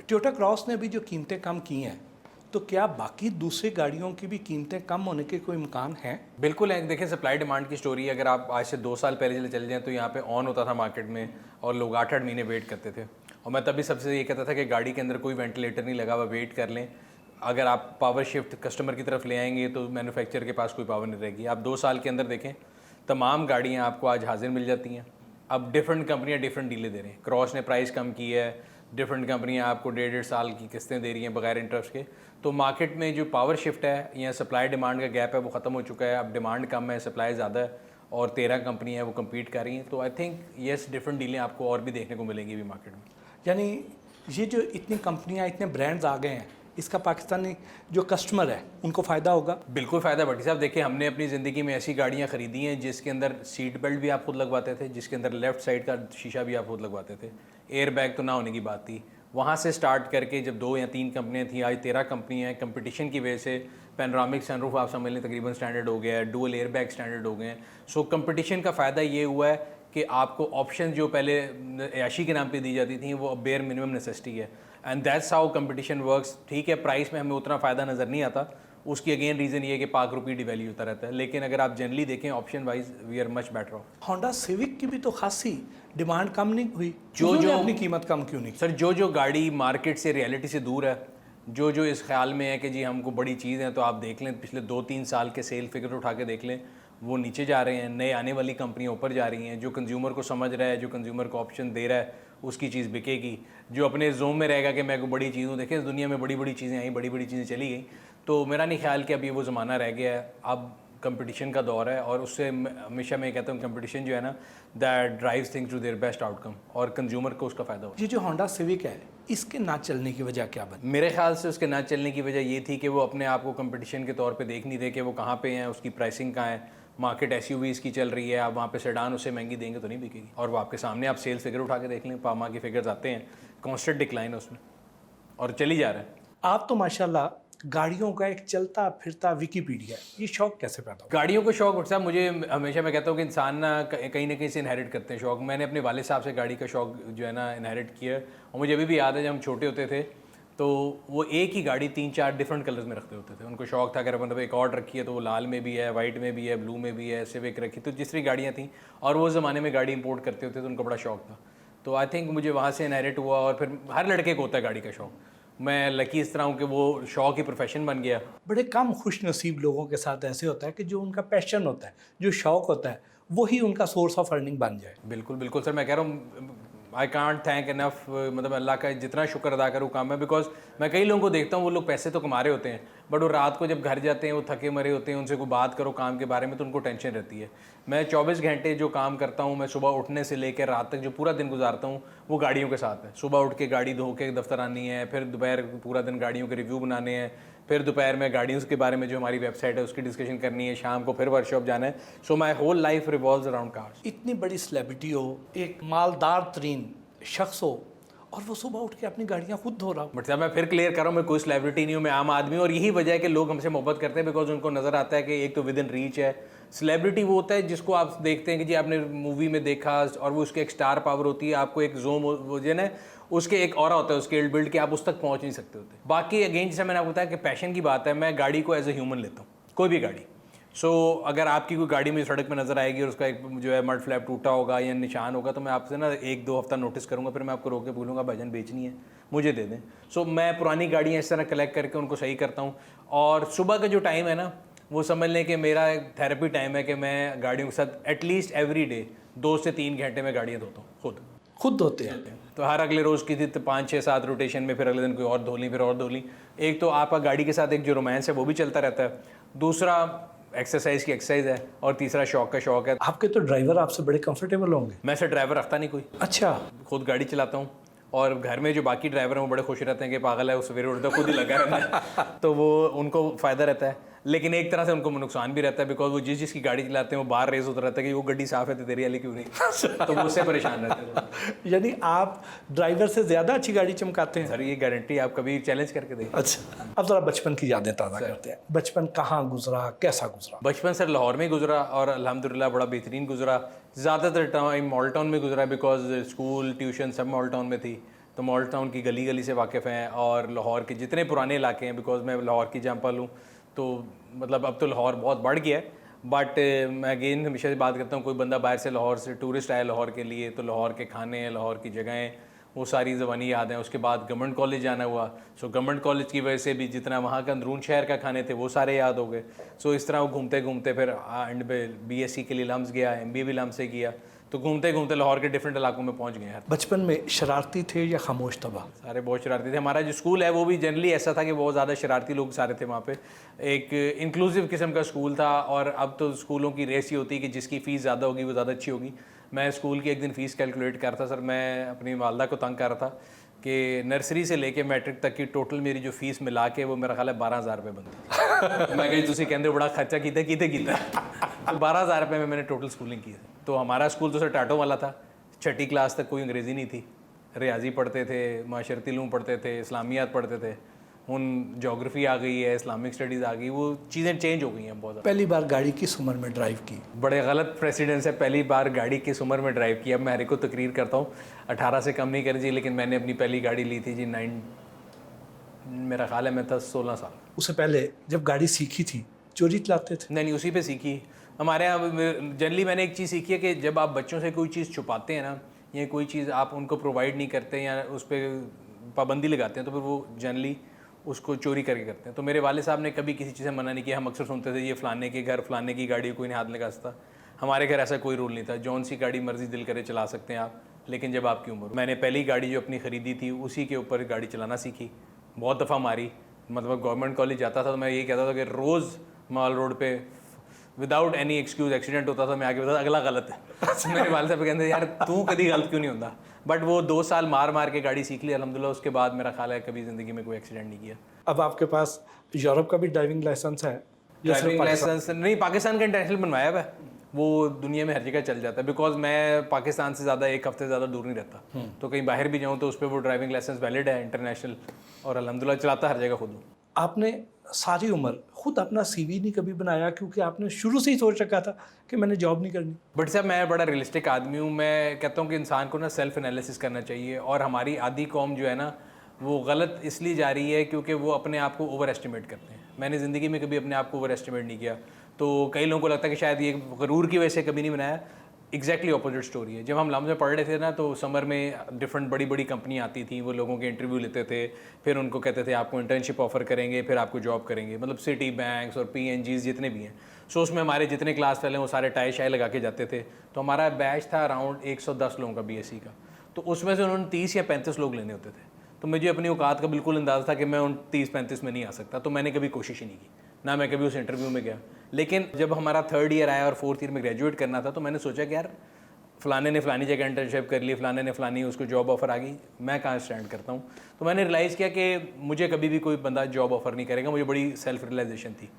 Toyota cross ने भी जो कीमतें कम की हैं, तो क्या बाकी दूसरी गाड़ियों की भी कीमतें कम होने के कोई इम्कान है? बिल्कुल है। देखिए, सप्लाई डिमांड की स्टोरी है। अगर आप आज से 2 साल पहले चले जाएँ तो यहाँ पे ऑन होता था मार्केट में और लोग 8-8 महीने वेट करते थे। और मैं तभी सबसे ये कहता था कि गाड़ी के अंदर कोई वेंटिलेटर नहीं लगा हुआ, वेट कर लें। अगर आप पावर शिफ्ट कस्टमर की तरफ ले आएंगे तो मैन्युफैक्चरर के पास कोई पावर नहीं रहेगी। आप 2 साल के अंदर देखें, तमाम गाड़ियाँ आपको आज हाजिर मिल जाती हैं। अब डिफरेंट कंपनियाँ डिफरेंट डीलें दे रही हैं। क्रॉस ने प्राइस कम की है, डिफरेंट कंपनियाँ आपको 1.5 साल की किस्तें दे रही हैं बगैर इंटरेस्ट के। तो मार्केट में जो पावर शिफ्ट है या सप्लाई डिमांड का गैप है वो ख़त्म हो चुका है। अब डिमांड कम है, सप्लाई ज़्यादा है और 13 कंपनियाँ हैं वो कम्पीट कर रही हैं। तो आई थिंक येस, डिफरेंट डीलें आपको और भी देखने को मिलेंगी भी मार्केट में। यानी ये जो इतनी कंपनियां, इतने ब्रांड्स आ गए हैं, इसका पाकिस्तानी जो कस्टमर है उनको फ़ायदा होगा? बिल्कुल फ़ायदा। भट्टी साहब देखिए, हमने अपनी ज़िंदगी में ऐसी गाड़ियाँ ख़रीदी हैं जिसके अंदर सीट बेल्ट भी आप खुद लगवाते थे, जिसके अंदर लेफ़्ट साइड का शीशा भी आप खुद लगवाते थे, एयर बैग तो ना होने की बात थी। वहाँ से स्टार्ट करके जब 2 या 3 कंपनियाँ थी, आज 13 कंपनियाँ हैं। कंपटीशन की वजह से पैनोरामिक सनरूफ आप समझ लें तकरीबन स्टैंडर्ड हो गया है, डुअल एयर बैग स्टैंडर्ड हो गए हैं। सो कंपटीशन का फ़ायदा ये हुआ है कि आपको ऑप्शन जो पहले ऐशी के नाम पे दी जाती थी वो अब बेयर मिनिमम नेसेसिटी है। And that's how competition works. ठीक है, प्राइस में हमें उतना फ़ायदा नज़र नहीं आता। उसकी अगेन रीज़न ये है कि पाक रुपये डिवैल्यू होता रहता है। लेकिन अगर आप जनरली देखें option wise, we are much better off. Honda Civic की भी तो खासी डिमांड कम नहीं हुई, जो उन्होंने अपनी कीमत कम क्यों नहीं की? सर, जो गाड़ी मार्केट से, रियलिटी से दूर है, जो इस ख्याल में है कि जी हमको बड़ी चीज़ है, तो आप देख लें पिछले 2-3 साल के सेल फिगर उठा के देख लें, वो नीचे जा रहे हैं। नए आने वाली कंपनियां ऊपर जा रही हैं। जो कंज्यूमर को समझ रहा है, जो कंज्यूमर को ऑप्शन दे रहा है, उसकी चीज़ बिकेगी। जो अपने जोन में रहेगा कि मैं कोई बड़ी चीज़ हूँ, देखें इस दुनिया में बड़ी बड़ी चीज़ें आई, बड़ी बड़ी चीज़ें चली गई। तो मेरा नहीं ख्याल कि अभी वो ज़माना रह गया है। अब कंपटीशन का दौर है और उससे हमेशा मैं कहता हूँ कंपटीशन जो है ना, that drives things to their best outcome और कंज्यूमर को उसका फ़ायदा हो। ये जो होंडा सिविक है, इसके ना चलने की वजह क्या बनी? मेरे ख्याल से उसके ना चलने की वजह ये थी कि वो अपने आप को कंपटीशन के तौर पे देख नहीं रहे कि वो कहाँ पे हैं, उसकी प्राइसिंग कहाँ है। मार्केट एसयूवीज़ की चल रही है, आप वहाँ पे सेडान उससे महंगी देंगे तो नहीं बिकेगी। और वो आपके सामने आप सेल्स फिगर उठा के देख लें, पामा के फिगर्स आते हैं, कॉन्स्टेंट डिक्लाइन है उसमें और चली जा रहा है। आप तो माशाल्लाह गाड़ियों का एक चलता फिरता विकीपीडिया है, ये शौक कैसे पैदा हुआ? गाड़ियों को शौक उठता है मुझे हमेशा। मैं कहता हूँ कि इंसान ना कहीं से इनहेरिट करते हैं शौक। मैंने अपने वाले साहब से गाड़ी का शौक जो है ना इनहेरिट किया। और मुझे अभी भी याद है जब हम छोटे होते थे तो वो एक ही गाड़ी 3-4 डिफरेंट कलर्स में रखते होते थे। उनको शौक था, अगर मतलब एक और रखी है तो वो लाल में भी है, वाइट में भी है, ब्लू में भी है, सिविक रखी, तो जिस तरह गाड़ियाँ थी। और वो ज़माने में गाड़ी इंपोर्ट करते होते तो उनको बड़ा शौक था। तो आई थिंक मुझे वहाँ से इनहेरिट हुआ। और फिर हर लड़के को होता है गाड़ी का शौक। मैं लकी इस तरह हूँ कि वो शौक ही प्रोफेशन बन गया। बड़े कम खुश नसीब लोगों के साथ ऐसे होता है कि जो उनका पैशन होता है, जो शौक होता है, वही उनका सोर्स ऑफ अर्निंग बन जाए। बिल्कुल बिल्कुल सर, मैं कह रहा हूँ आई कांट थैंक इनफ, मतलब अल्लाह का जितना शुक्र अदा करूँ काम है। बिकॉज मैं कई लोगों को देखता हूँ, वो लोग पैसे तो कमा रहे होते हैं बट वो रात को जब घर जाते हैं वो थके मरे होते हैं। उनसे कोई बात करो काम के बारे में तो उनको टेंशन रहती है। मैं 24 घंटे जो काम करता हूँ, मैं सुबह उठने से लेकर रात तक जो पूरा दिन गुजारता हूँ वो गाड़ियों के साथ है। सुबह उठ के गाड़ी धो के दफ्तर आनी है, फिर दोपहर पूरा दिन गाड़ियों के रिव्यू बनाने हैं, फिर दोपहर में गाड़ियों के बारे में जो हमारी वेबसाइट है उसकी डिस्कशन करनी है, शाम को फिर वर्कशॉप जाना है। So my whole life revolves around cars. इतनी बड़ी सेलिब्रिटी हो, एक मालदार तरीन शख्स हो, और वो सुबह उठ के अपनी गाड़ियाँ खुद धो रहा हो। बट साहब मैं फिर क्लियर कर रहा हूँ, मैं कोई सेलिब्रिटी नहीं हूँ, मैं आम आदमी हूँ। और यही वजह है कि लोग हमसे मोहब्बत करते हैं बिकॉज उनको नज़र आता है कि एक तो विद इन रीच है। सेलिब्रिटी वो होता है जिसको आप देखते हैं कि जी आपने मूवी में देखा और वो उसके एक स्टार पावर होती है, आपको एक जोम वो जो है उसके एक ऑरा होता है, उसके बिल्ड के आप उस तक पहुँच नहीं सकते होते। बाकी अगेन जैसे मैंने आपको बताया कि पैशन की बात है, मैं गाड़ी को एज ए ह्यूमन लेता हूँ, कोई भी गाड़ी। सो अगर आपकी कोई गाड़ी में सड़क में नज़र आएगी और उसका एक जो है मड फ्लैप टूटा होगा या निशान होगा तो मैं आपसे ना 1-2 हफ्ता नोटिस करूँगा, फिर मैं आपको रोक के बोलूँगा भाईजान बेचनी है, मुझे दे दें। सो मैं पुरानी गाड़ियाँ इस तरह कलेक्ट करके उनको सही करता हूँ। और सुबह का जो टाइम है ना, वो समझ लें कि मेरा एक थेरेपी टाइम है कि मैं गाड़ियों के साथ एटलीस्ट एवरी डे 2 से 3 घंटे में गाड़ियाँ धोता हूँ खुद धोते हैं? तो हर अगले रोज़ की थी तो 5-6-7 रोटेशन में, फिर अगले दिन कोई और धो ली, फिर और धो ली। एक तो आपका गाड़ी के साथ एक जो रोमांस है वो भी चलता रहता है, दूसरा एक्सरसाइज की एक्सरसाइज है, और तीसरा शौक का शौक है। आपके तो ड्राइवर आपसे बड़े कंफर्टेबल होंगे। मैं से ड्राइवर रखता नहीं कोई, अच्छा। खुद गाड़ी चलाता हूँ। और घर में जो बाकी ड्राइवर हैं वो बड़े खुश रहते हैं कि पागल है वो सवेरे उठता खुद ही लगा रहता है तो वो उनको फ़ायदा रहता है। लेकिन एक तरह से उनको नुकसान भी रहता है बिकॉज वो जिसकी गाड़ी चलाते हैं वो बाहर रेस होता रहता है कि वो गाड़ी साफ़ है तो तेरी वाली क्यों नहीं तो वो उससे परेशान रहते हैं। यानी आप ड्राइवर से ज़्यादा अच्छी गाड़ी चमकाते हैं? सर ये गारंटी, आप कभी चैलेंज करके दें। अच्छा, अब ज़रा बचपन की यादें ताज़ा करते हैं। बचपन कहाँ गुजरा, कैसा गुजरा? बचपन सर लाहौर में गुजरा और अल्हम्दुलिल्लाह बड़ा बेहतरीन गुजरा। ज़्यादातर टाइम मॉल टाउन में गुजरा बिकॉज स्कूल ट्यूशन सब मॉल टाउन में थी। तो मॉडल टाउन की गली गली से वाकिफ़ हैं, और लाहौर के जितने पुराने इलाके हैं, बिकॉज मैं लाहौर की जंपल हूँ, तो मतलब अब तो लाहौर बहुत बढ़ गया है। बट मैं अगेन हमेशा से बात करता हूँ, कोई बंदा बाहर से लाहौर से टूरिस्ट आया लाहौर के लिए, तो लाहौर के खाने हैं, लाहौर की जगहें, वो सारी ज़बानी याद हैं। उसके बाद गवर्नमेंट कॉलेज जाना हुआ, सो गवर्नमेंट कॉलेज की वजह से भी जितना वहाँ का अंदरून शहर का खाने थे वो सारे याद हो गए। सो इस तरह वो घूमते घूमते फिर एंड पे BSc के लिए लम्स गया, MBA भी लम्स से किया, तो घूमते घूमते लाहौर के डिफरेंट इलाकों में पहुँच गए हैं। बचपन में शरारती थे या खामोश तबा? सारे बहुत शरारती थे। हमारा जो स्कूल है वो भी जनरली ऐसा था कि बहुत ज़्यादा शरारती लोग सारे थे वहाँ पे। एक इंक्लूसिव किस्म का स्कूल था, और अब तो स्कूलों की रेस ही होती है कि जिसकी फ़ीस ज़्यादा होगी वो ज़्यादा अच्छी होगी। मैं स्कूल की एक दिन फ़ीस कैलकुलेट कर रहा था सर, मैं अपनी वालदा को तंग कर रहा था कि नर्सरी से लेके मैट्रिक तक की टोटल मेरी जो फ़ीस मिला के वो मेरा ख्याल है 12,000 रुपये बनती। मैं कही तुसी कहते हो बड़ा खर्चा कीता तो 12,000 रुपये में मैंने टोटल स्कूलिंग की। तो हमारा स्कूल तो सर टाटो वाला था, छठी क्लास तक कोई अंग्रेज़ी नहीं थी, रियाजी पढ़ते थे, माशरती इल्म पढ़ते थे, इस्लामियात पढ़ते थे। हुन जोग्राफ़ी आ गई है, इस्लामिक स्टडीज़ आ गई, वो चीज़ें चेंज हो गई हैं बहुत ज़्यादा। पहली बार गाड़ी किस उम्र में ड्राइव की? बड़े गलत प्रेसिडेंस है, पहली बार गाड़ी किस उम्र में ड्राइव की। अब मैं हर एक को तकरीर करता हूँ, 18 से कम नहीं करनी चाहिए, लेकिन मैंने अपनी पहली गाड़ी ली थी जी मेरा ख्याल है मैं था 16 साल। उससे पहले जब गाड़ी सीखी थी चोरी चलाते थे? नहीं, उसी पे सीखी। हमारे यहाँ जनरली मैंने एक चीज़ सीखी है कि जब आप बच्चों से कोई चीज़ छुपाते हैं ना, या कोई चीज़ आप उनको प्रोवाइड नहीं करते या उस पर पाबंदी लगाते हैं, तो फिर वो जनरली उसको चोरी करके करते हैं। तो मेरे वाले साहब ने कभी किसी चीज़ से मना नहीं किया। हम अक्सर सुनते थे ये फ़लाने के घर फ़लाने की गाड़ी कोई नहीं हाथ लगा सकता। हमारे घर ऐसा कोई रूल नहीं था, जौन सी गाड़ी मर्जी दिल करे चला सकते हैं आप, लेकिन जब आपकी उम्र। मैंने पहली गाड़ी जो अपनी ख़रीदी थी उसी के ऊपर गाड़ी चलाना सीखी, बहुत दफ़ा मारी। मतलब गवर्नमेंट कॉलेज जाता था तो मैं ये कहता था कि रोज़ मॉल रोड पे विदाउट एनी एक्सक्यूज़ एक्सीडेंट होता था, मैं आगे बताता अगला गलत है। मेरे वाले साहब कहते यार तू कभी गलत क्यों नहीं होता। बट वो 2 साल मार मार के गाड़ी सीख ली अल्हम्दुलिल्लाह। उसके बाद मेरा ख्याल है कभी ज़िंदगी में कोई एक्सीडेंट नहीं किया। अब आपके पास यूरोप का भी ड्राइविंग लाइसेंस है? ड्राइविंग लाइसेंस नहीं, पाकिस्तान का इंटरनेशनल बनवाया हुआ है, वो दुनिया में हर जगह चल जाता है। बिकॉज मैं पाकिस्तान से ज़्यादा एक हफ्ते ज़्यादा दूर नहीं रहता, तो कहीं बाहर भी जाऊँ तो उस पर वो ड्राइविंग लाइसेंस वैलिड है इंटरनेशनल, और अल्हम्दुलिल्लाह चलाता हर जगह खुद हूँ। आपने सारी उम्र खुद अपना CV नहीं कभी बनाया, क्योंकि आपने शुरू से ही सोच रखा था कि मैंने जॉब नहीं करनी? बट साहब मैं बड़ा रियलिस्टिक आदमी हूँ। मैं कहता हूँ कि इंसान को ना सेल्फ एनालिसिस करना चाहिए, और हमारी आधी कौम जो है ना वो गलत इसलिए जा रही है क्योंकि वो अपने आप को ओवर एस्टिमेट करते हैं। मैंने ज़िंदगी में कभी अपने आप को ओवर एस्टिमेट नहीं किया, तो कई लोगों को लगता है कि शायद ये गरूर की वजह से कभी नहीं बनाया। एग्जैक्टली ऑपोजिट स्टोरी है। जब हम लम्स में पढ़ रहे थे ना, तो समर में डिफरेंट बड़ी बड़ी कंपनी आती थी, वो लोगों के इंटरव्यू लेते थे, फिर उनको कहते थे आपको इंटर्नशिप ऑफर करेंगे, फिर आपको जॉब करेंगे। मतलब सिटी बैंक्स और PNGs जितने भी हैं। सो उसमें हमारे जितने क्लास फेल हैं वो सारे टाई शाई लगा के जाते थे। तो हमारा बैच था अराउंड 110 लोगों का BSc का, तो उसमें से उन्होंने 30 या 35 लोग लेने होते थे। तो मुझे अपनी औकात का बिल्कुल अंदाज़ा था कि मैं उन 30-35 में नहीं आ सकता, तो मैंने कभी कोशिश ही नहीं की, ना मैं कभी उस इंटरव्यू में गया। लेकिन जब हमारा 3rd ईयर आया और 4th ईयर में ग्रेजुएट करना था, तो मैंने सोचा कि यार फ़लाने ने फ़लानी जगह इंटर्नशिप कर ली, फ़लाने ने फ़लानी उसको जॉब ऑफ़र आ गई, मैं कहाँ स्टैंड करता हूँ। तो मैंने रियलाइज़ किया कि मुझे कभी भी कोई बंदा जॉब ऑफ़र नहीं करेगा। मुझे बड़ी सेल्फ रियलाइजेशन थी।